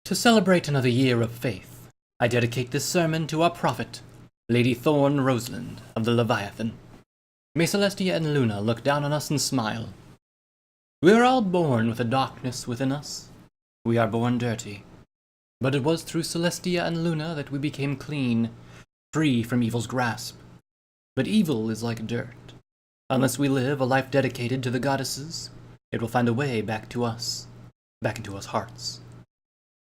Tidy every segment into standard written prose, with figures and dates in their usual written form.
To celebrate another year of faith, I dedicate this sermon to our prophet, Lady Thorne Roseland of the Leviathan. May Celestia and Luna look down on us and smile. We are all born with a darkness within us. We are born dirty. But it was through Celestia and Luna that we became clean, free from evil's grasp. But evil is like dirt. Unless we live a life dedicated to the goddesses, it will find a way back to us, back into us hearts.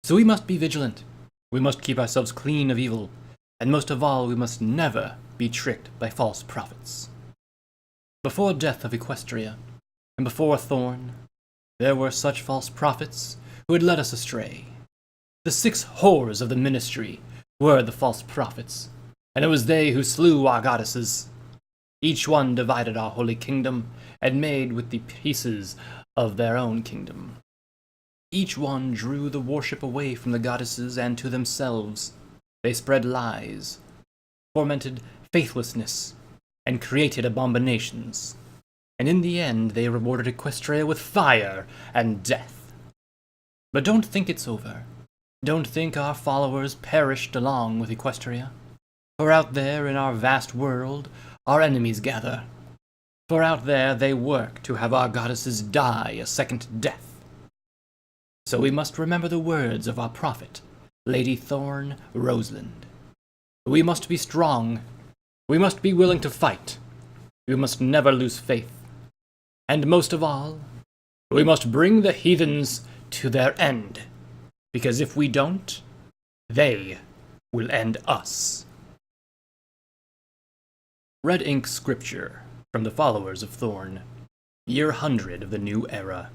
So we must be vigilant. We must keep ourselves clean of evil, and most of all, we must never be tricked by false prophets. Before death of Equestria, and before Thorn, there were such false prophets who had led us astray. The 6 whores of the ministry were the false prophets, and it was they who slew our goddesses. Each one divided our holy kingdom, and made with the pieces of their own kingdom. Each one drew the worship away from the goddesses and to themselves. They spread lies, fomented faithlessness, and created abominations. And in the end, they rewarded Equestria with fire and death. But don't think it's over. Don't think our followers perished along with Equestria. For out there in our vast world, our enemies gather. For out there they work to have our goddesses die a second death. So we must remember the words of our prophet, Lady Thorne Roseland. We must be strong. We must be willing to fight. We must never lose faith. And most of all, we must bring the heathens to their end. Because if we don't, they will end us. Red ink scripture from the followers of Thorn, year 100 of the new era.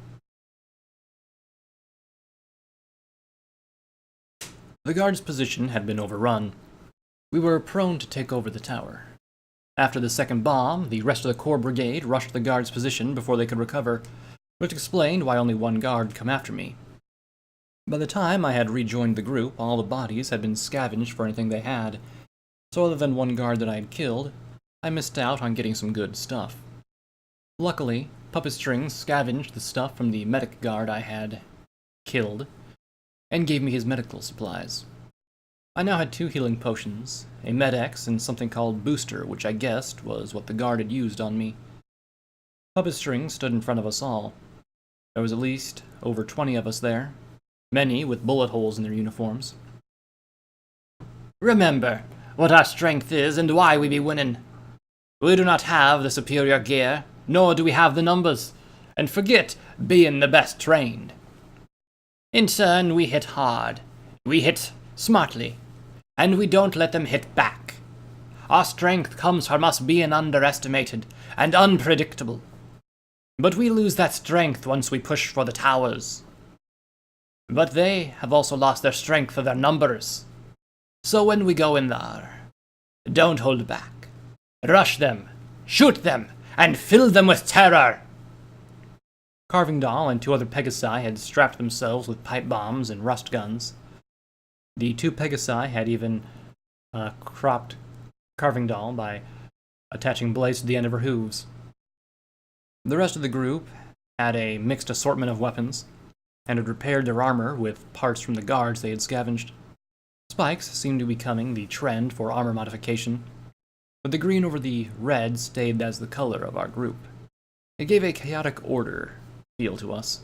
The guard's position had been overrun. We were prone to take over the tower. After the second bomb, the rest of the Corps Brigade rushed the guard's position before they could recover, which explained why only one guard had come after me. By the time I had rejoined the group, all the bodies had been scavenged for anything they had, so other than one guard that I had killed, I missed out on getting some good stuff. Luckily, Puppet Strings scavenged the stuff from the medic guard I had killed, and gave me his medical supplies. I now had 2 healing potions, a Med-X and something called Booster, which I guessed was what the guard had used on me. Puppet Strings stood in front of us all. There was at least over 20 of us there, many with bullet holes in their uniforms. Remember what our strength is and why we be winning. We do not have the superior gear, nor do we have the numbers, and forget being the best trained. In turn, we hit hard, we hit smartly, and we don't let them hit back. Our strength comes from us being underestimated and unpredictable. But we lose that strength once we push for the towers. But they have also lost their strength for their numbers. So when we go in there, don't hold back. Rush them, shoot them, and fill them with terror! Carving Doll and 2 other Pegasi had strapped themselves with pipe bombs and rust guns. The 2 Pegasi had even cropped Carving Doll by attaching blades to the end of her hooves. The rest of the group had a mixed assortment of weapons, and had repaired their armor with parts from the guards they had scavenged. Spikes seemed to be becoming the trend for armor modification, but the green over the red stayed as the color of our group. It gave a chaotic order feel to us.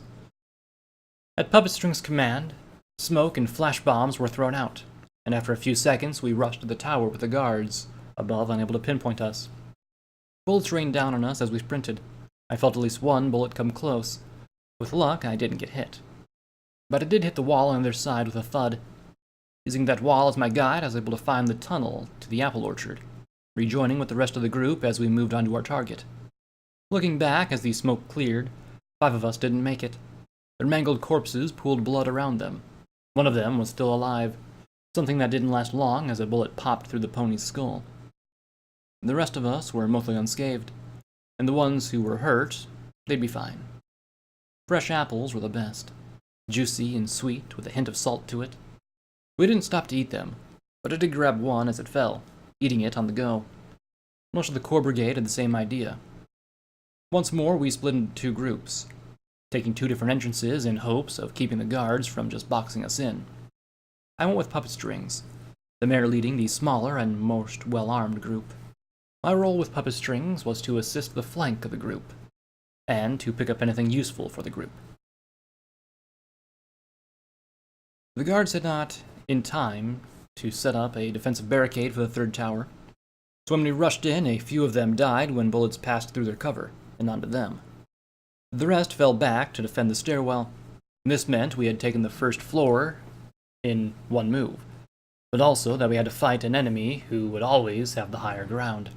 At Puppet String's command, smoke and flash bombs were thrown out, and after a few seconds we rushed to the tower with the guards above unable to pinpoint us. Bullets rained down on us as we sprinted. I felt at least one bullet come close. With luck, I didn't get hit. But it did hit the wall on their side with a thud. Using that wall as my guide, I was able to find the tunnel to the apple orchard, rejoining with the rest of the group as we moved on to our target. Looking back as the smoke cleared, 5 of us didn't make it. Their mangled corpses pooled blood around them. One of them was still alive, something that didn't last long as a bullet popped through the pony's skull. The rest of us were mostly unscathed, and the ones who were hurt, they'd be fine. Fresh apples were the best, juicy and sweet with a hint of salt to it. We didn't stop to eat them, but I did grab one as it fell, eating it on the go. Most of the Corps Brigade had the same idea. Once more, we split into 2 groups, taking 2 different entrances in hopes of keeping the guards from just boxing us in. I went with puppet strings, the mare leading the smaller and most well-armed group. My role with puppet strings was to assist the flank of the group, and to pick up anything useful for the group. The guards had not, in time, to set up a defensive barricade for the third tower, so when we rushed in, a few of them died when bullets passed through their cover, and onto them. The rest fell back to defend the stairwell, and this meant we had taken the first floor in one move, but also that we had to fight an enemy who would always have the higher ground.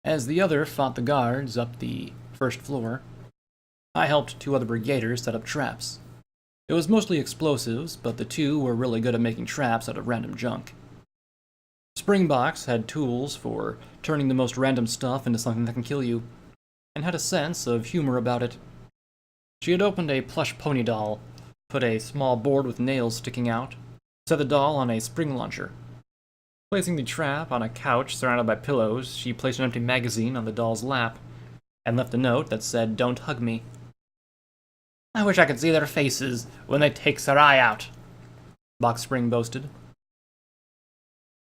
As the other fought the guards up the first floor, I helped two other brigaders set up traps. It was mostly explosives, but the two were really good at making traps out of random junk. Springbox had tools for turning the most random stuff into something that can kill you, and had a sense of humor about it. She had opened a plush pony doll, put a small board with nails sticking out, set the doll on a spring launcher. Placing the trap on a couch surrounded by pillows, she placed an empty magazine on the doll's lap, and left a note that said, "Don't hug me." "I wish I could see their faces when they take Sarai out," Box Spring boasted.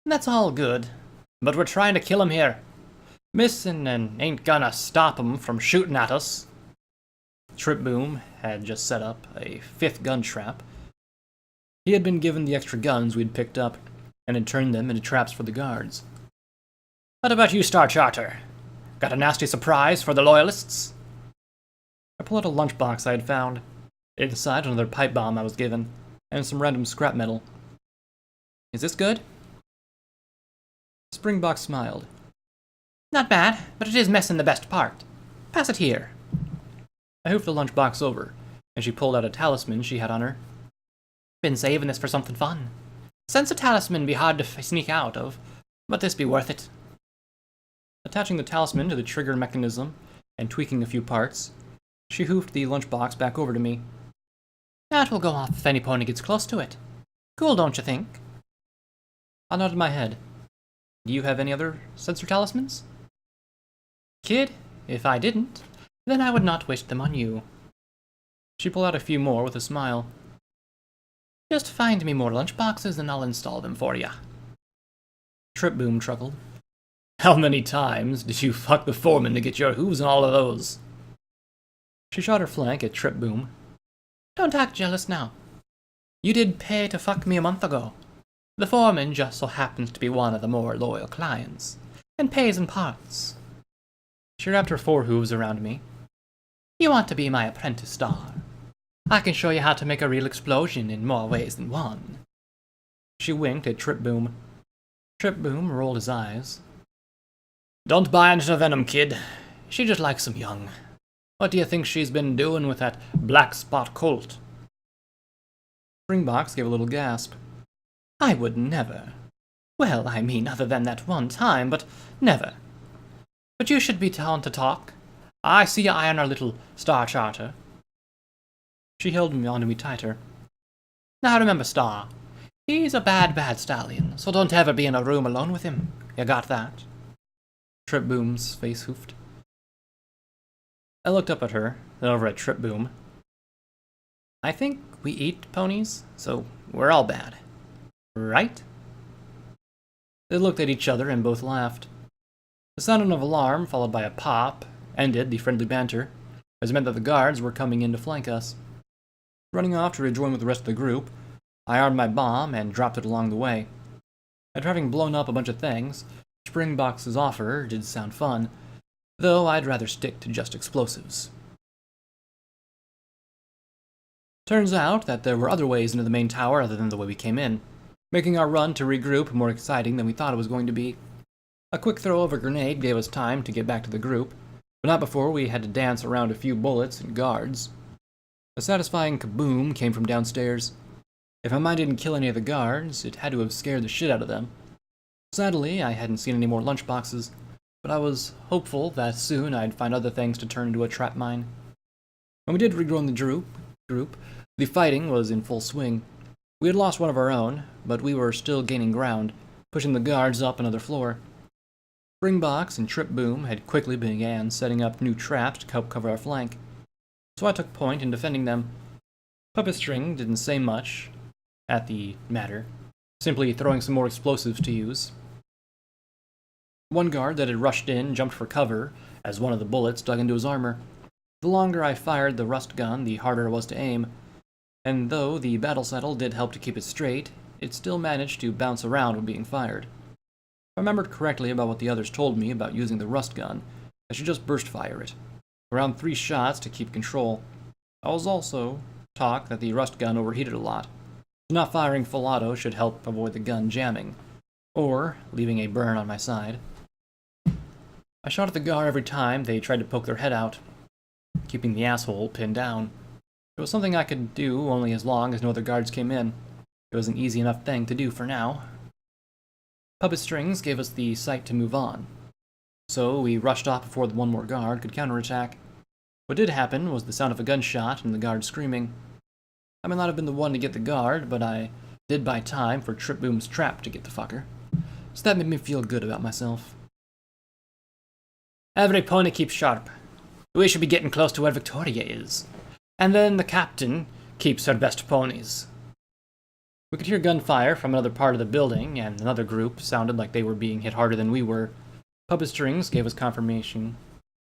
"That's all good, but we're trying to kill him here. Missing and ain't gonna stop him from shooting at us." Trip Boom had just set up a 5th gun trap. He had been given the extra guns we'd picked up, and had turned them into traps for the guards. "What about you, Star Charter? Got a nasty surprise for the Loyalists?" I pulled out a lunchbox I had found. Inside, another pipe bomb I was given, and some random scrap metal. "Is this good?" Springbox smiled. "Not bad, but it is missing the best part. Pass it here." I hoofed the lunchbox over, and she pulled out a talisman she had on her. "Been saving this for something fun. Sense a talisman be hard to sneak out of, but this be worth it." Attaching the talisman to the trigger mechanism and tweaking a few parts, she hoofed the lunchbox back over to me. "That will go off if any pony gets close to it. Cool, don't you think?" I nodded my head. "Do you have any other sensor talismans?" "Kid, if I didn't, then I would not waste them on you." She pulled out a few more with a smile. "Just find me more lunchboxes and I'll install them for ya." Trip Boom chuckled. "How many times did you fuck the foreman to get your hooves on all of those?" She shot her flank at Trip Boom. "Don't act jealous now. You did pay to fuck me a month ago. The foreman just so happens to be one of the more loyal clients, and pays in parts." She wrapped her 4 hooves around me. "You want to be my apprentice, Star? I can show you how to make a real explosion in more ways than one." She winked at Trip Boom. Trip Boom rolled his eyes. "Don't buy into the venom, kid. She just likes him young. What do you think she's been doing with that black spot colt?" Springbox gave a little gasp. "I would never. Well, I mean, other than that one time, but never. But you should be down to talk. I see your eye on our little Star Charter." She held me onto me tighter. "Now remember, Star, he's a bad stallion, so don't ever be in a room alone with him. You got that?" Trip Boom's face hoofed. I looked up at her, then over at Trip Boom. "I think we eat ponies, so we're all bad. Right?" They looked at each other and both laughed. The sound of an alarm, followed by a pop, ended the friendly banter, as it meant that the guards were coming in to flank us. Running off to rejoin with the rest of the group, I armed my bomb and dropped it along the way. After having blown up a bunch of things, Springbox's offer did sound fun, though I'd rather stick to just explosives. Turns out that there were other ways into the main tower other than the way we came in, making our run to regroup more exciting than we thought it was going to be. A quick throw of a grenade gave us time to get back to the group, but not before we had to dance around a few bullets and guards. A satisfying kaboom came from downstairs. If my mine didn't kill any of the guards, it had to have scared the shit out of them. Sadly, I hadn't seen any more lunchboxes, but I was hopeful that soon I'd find other things to turn into a trap mine. When we did rejoin the group, the fighting was in full swing. We had lost one of our own, but we were still gaining ground, pushing the guards up another floor. Springbox and Trip Boom had quickly began setting up new traps to help cover our flank, so I took point in defending them. Puppet String didn't say much, at the matter, simply throwing some more explosives to use. One guard that had rushed in jumped for cover as one of the bullets dug into his armor. The longer I fired the rust gun, the harder it was to aim, and though the battle saddle did help to keep it straight, it still managed to bounce around when being fired. If I remembered correctly about what the others told me about using the rust gun, I should just burst fire it. Around 3 shots to keep control. I was also taught that the rust gun overheated a lot. Not firing full auto should help avoid the gun jamming, or leaving a burn on my side. I shot at the guard every time they tried to poke their head out, keeping the asshole pinned down. It was something I could do only as long as no other guards came in. It was an easy enough thing to do for now. Puppet strings gave us the sight to move on, so we rushed off before the one more guard could counterattack. What did happen was the sound of a gunshot and the guard screaming. I may not have been the one to get the guard, but I did buy time for Trip Boom's trap to get the fucker, so that made me feel good about myself. Every pony keeps sharp. We should be getting close to where Victoria is. And then the captain keeps her best ponies. We could hear gunfire from another part of the building, and another group sounded like they were being hit harder than we were. Puppet strings gave us confirmation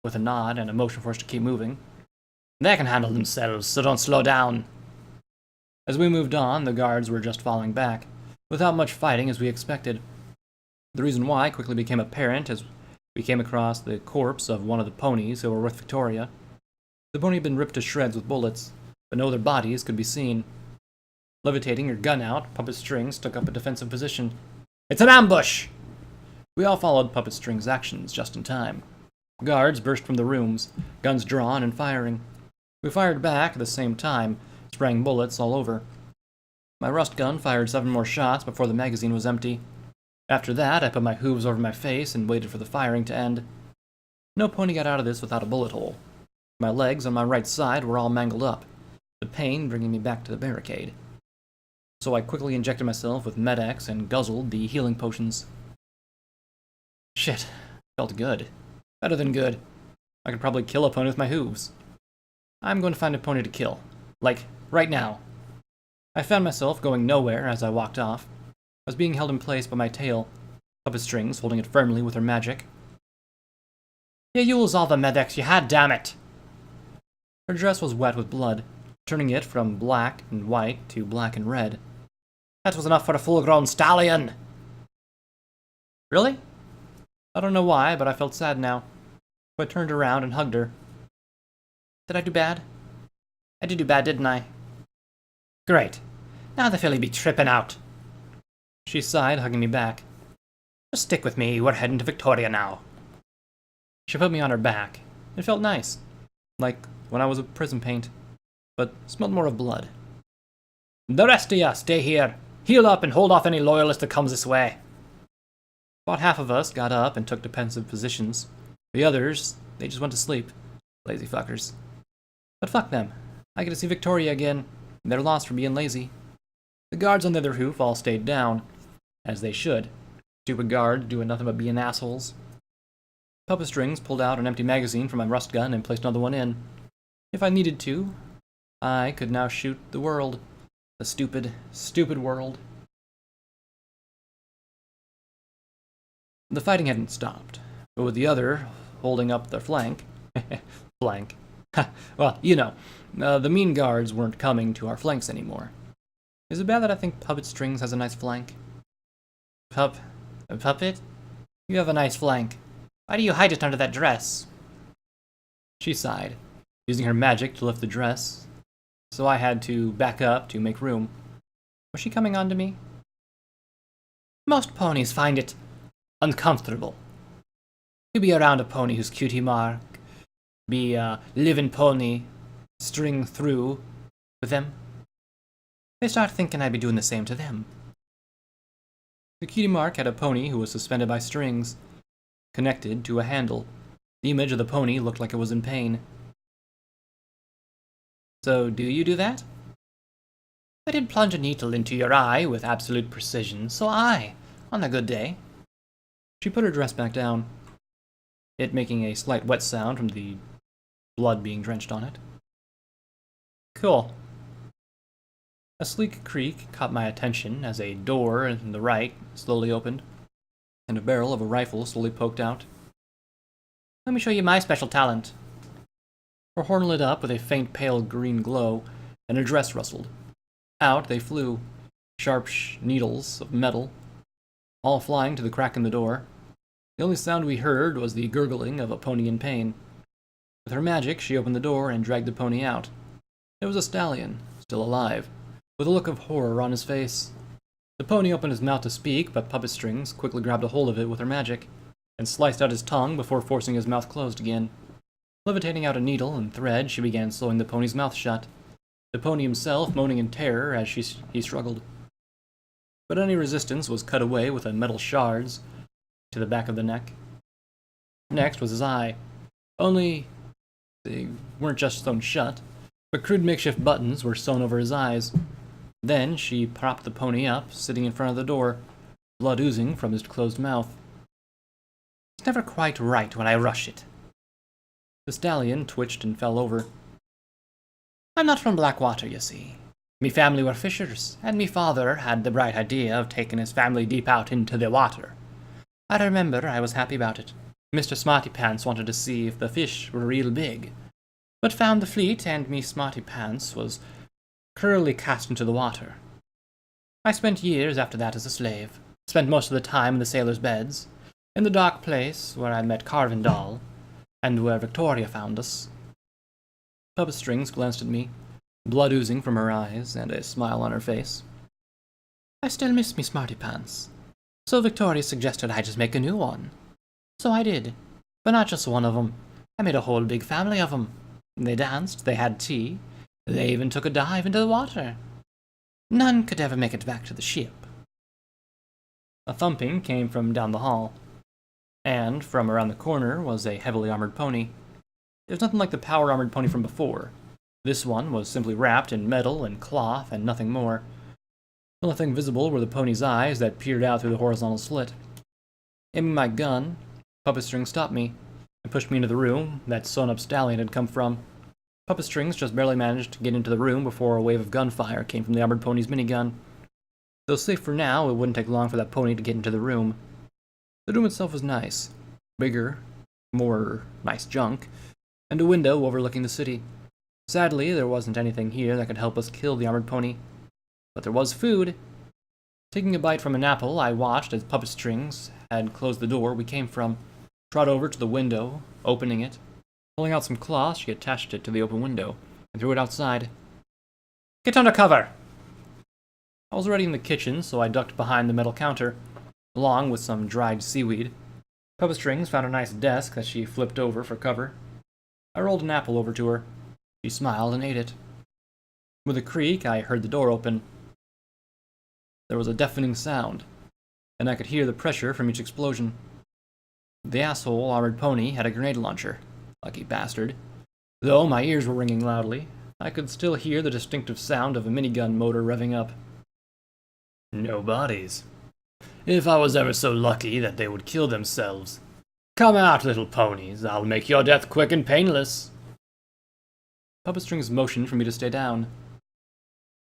with a nod and a motion for us to keep moving. They can handle themselves, so don't slow down. As we moved on, the guards were just falling back, without much fighting as we expected. The reason why quickly became apparent as we came across the corpse of one of the ponies who were with Victoria. The pony had been ripped to shreds with bullets, but no other bodies could be seen. Levitating her gun out, Puppet Strings took up a defensive position. It's an ambush! We all followed Puppet Strings' actions just in time. Guards burst from the rooms, guns drawn and firing. We fired back at the same time, spraying bullets all over. My rust gun fired 7 more shots before the magazine was empty. After that, I put my hooves over my face and waited for the firing to end. No pony got out of this without a bullet hole. My legs on my right side were all mangled up, the pain bringing me back to the barricade. So I quickly injected myself with Med-X and guzzled the healing potions. Shit, felt good. Better than good. I could probably kill a pony with my hooves. I'm going to find a pony to kill. Like, right now. I found myself going nowhere as I walked off. I was being held in place by my tail, Puppet Strings holding it firmly with her magic. You use all the Med-X you had, damn it! Her dress was wet with blood, turning it from black and white to black and red. That was enough for a full-grown stallion! Really? I don't know why, but I felt sad now. So I turned around and hugged her. Did I do bad? I did do bad, didn't I? Great. Now the filly be tripping out. She sighed, hugging me back. Just stick with me, we're heading to Victoria now. She put me on her back. It felt nice. Like when I was a prison paint. But smelled more of blood. The rest of ya, stay here. Heal up and hold off any loyalist that comes this way. About half of us got up and took defensive positions. The others, they just went to sleep. Lazy fuckers. But fuck them. I get to see Victoria again. They're lost for being lazy. The guards on the other hoof all stayed down. As they should. Stupid guards doing nothing but being assholes. Puppet Strings pulled out an empty magazine from my rust gun and placed another one in. If I needed to, I could now shoot the world. The stupid, stupid world. The fighting hadn't stopped, but with the other holding up their flank... flank. Well, you know, the mean guards weren't coming to our flanks anymore. Is it bad that I think Puppet Strings has a nice flank? Puppet? You have a nice flank. Why do you hide it under that dress? She sighed, using her magic to lift the dress, so I had to back up to make room. Was she coming on to me? Most ponies find it uncomfortable. You be around a pony whose cutie mark, be a living pony, string through with them. They start thinking I'd be doing the same to them. The cutie mark had a pony who was suspended by strings, connected to a handle. The image of the pony looked like it was in pain. So, do you do that? I did plunge a needle into your eye with absolute precision, so aye, on a good day. She put her dress back down, it making a slight wet sound from the blood being drenched on it. Cool. A sleek creak caught my attention as a door in the right slowly opened, and a barrel of a rifle slowly poked out. Let me show you my special talent. Her horn lit up with a faint pale green glow, and her dress rustled. Out they flew, sharp needles of metal, all flying to the crack in the door. The only sound we heard was the gurgling of a pony in pain. With her magic, she opened the door and dragged the pony out. It was a stallion, still alive, with a look of horror on his face. The pony opened his mouth to speak, but Puppet Strings quickly grabbed a hold of it with her magic, and sliced out his tongue before forcing his mouth closed again. Levitating out a needle and thread, she began sewing the pony's mouth shut, the pony himself moaning in terror as he struggled. But any resistance was cut away with a metal shards to the back of the neck. Next was his eye. Only they weren't just sewn shut, but crude makeshift buttons were sewn over his eyes. Then she propped the pony up, sitting in front of the door, blood oozing from his closed mouth. It's never quite right when I rush it. The stallion twitched and fell over. I'm not from Blackwater, you see. Me family were fishers, and me father had the bright idea of taking his family deep out into the water. I remember I was happy about it. Mr. Smarty Pants wanted to see if the fish were real big, but found the fleet and me Smarty Pants was curly cast into the water. I spent years after that as a slave, spent most of the time in the sailors' beds, in the dark place where I met Carvendall, and where Victoria found us. Puppet Strings glanced at me, blood oozing from her eyes and a smile on her face. I still miss me Smarty Pants, so Victoria suggested I just make a new one. So I did, but not just one of them. I made a whole big family of them. They danced, they had tea, they even took a dive into the water. None could ever make it back to the ship. A thumping came from down the hall, and from around the corner was a heavily armored pony. It was nothing like the power-armored pony from before. This one was simply wrapped in metal and cloth and nothing more. The only thing visible were the pony's eyes that peered out through the horizontal slit. Aiming my gun, Puppet Strings stopped me and pushed me into the room that sewn-up stallion had come from. Puppet Strings just barely managed to get into the room before a wave of gunfire came from the armored pony's minigun. Though safe for now, it wouldn't take long for that pony to get into the room. The room itself was nice. Bigger, more nice junk, and a window overlooking the city. Sadly, there wasn't anything here that could help us kill the armored pony. But there was food. Taking a bite from an apple, I watched as Puppet Strings had closed the door we came from, trot over to the window, opening it. Pulling out some cloth, she attached it to the open window and threw it outside. Get under cover! I was already in the kitchen, so I ducked behind the metal counter, along with some dried seaweed. Puppet Strings found a nice desk that she flipped over for cover. I rolled an apple over to her. She smiled and ate it. With a creak, I heard the door open. There was a deafening sound, and I could hear the pressure from each explosion. The asshole armored pony had a grenade launcher. Lucky bastard. Though my ears were ringing loudly, I could still hear the distinctive sound of a minigun motor revving up. No bodies. If I was ever so lucky that they would kill themselves. Come out, little ponies. I'll make your death quick and painless. Puppet Strings motioned for me to stay down.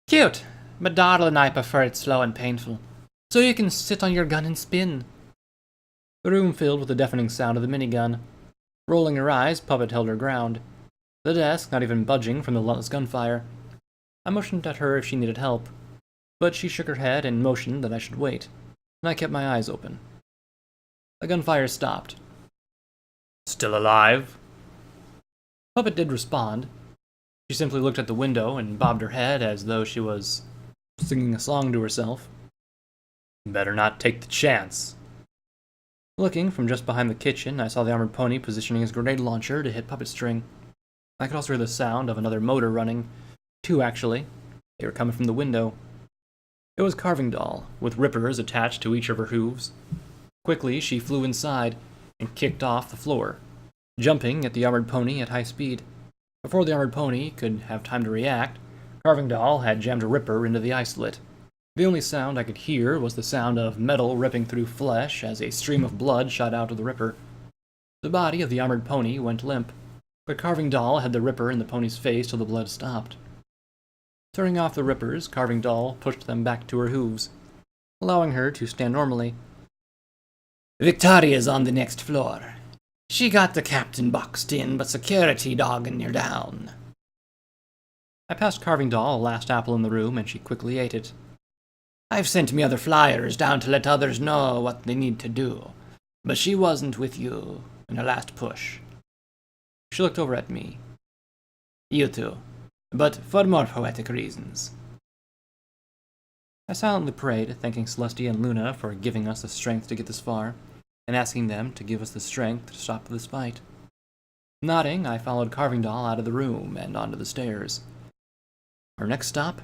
Cute, but Darla and I prefer it slow and painful, so you can sit on your gun and spin. The room filled with the deafening sound of the minigun. Rolling her eyes, Puppet held her ground, the desk not even budging from the relentless gunfire. I motioned at her if she needed help, but she shook her head and motioned that I should wait, and I kept my eyes open. The gunfire stopped. Still alive? Puppet did respond. She simply looked at the window and bobbed her head as though she was singing a song to herself. Better not take the chance. Looking from just behind the kitchen, I saw the armored pony positioning his grenade launcher to hit Puppet String. I could also hear the sound of another motor running. Two, actually. They were coming from the window. It was Carvendall, with rippers attached to each of her hooves. Quickly, she flew inside and kicked off the floor, jumping at the armored pony at high speed. Before the armored pony could have time to react, Carvendall had jammed a ripper into the eye slit. The only sound I could hear was the sound of metal ripping through flesh as a stream of blood shot out of the ripper. The body of the armored pony went limp, but Carvendall had the ripper in the pony's face till the blood stopped. Turning off the rippers, Carving Doll pushed them back to her hooves, allowing her to stand normally. Victoria's on the next floor. She got the captain boxed in, but security dogging her down. I passed Carving Doll a last apple in the room, and she quickly ate it. I've sent me other flyers down to let others know what they need to do, but she wasn't with you in her last push. She looked over at me. You too, but for more poetic reasons. I silently prayed, thanking Celestia and Luna for giving us the strength to get this far, and asking them to give us the strength to stop this fight. Nodding, I followed Carving Doll out of the room and onto the stairs. Our next stop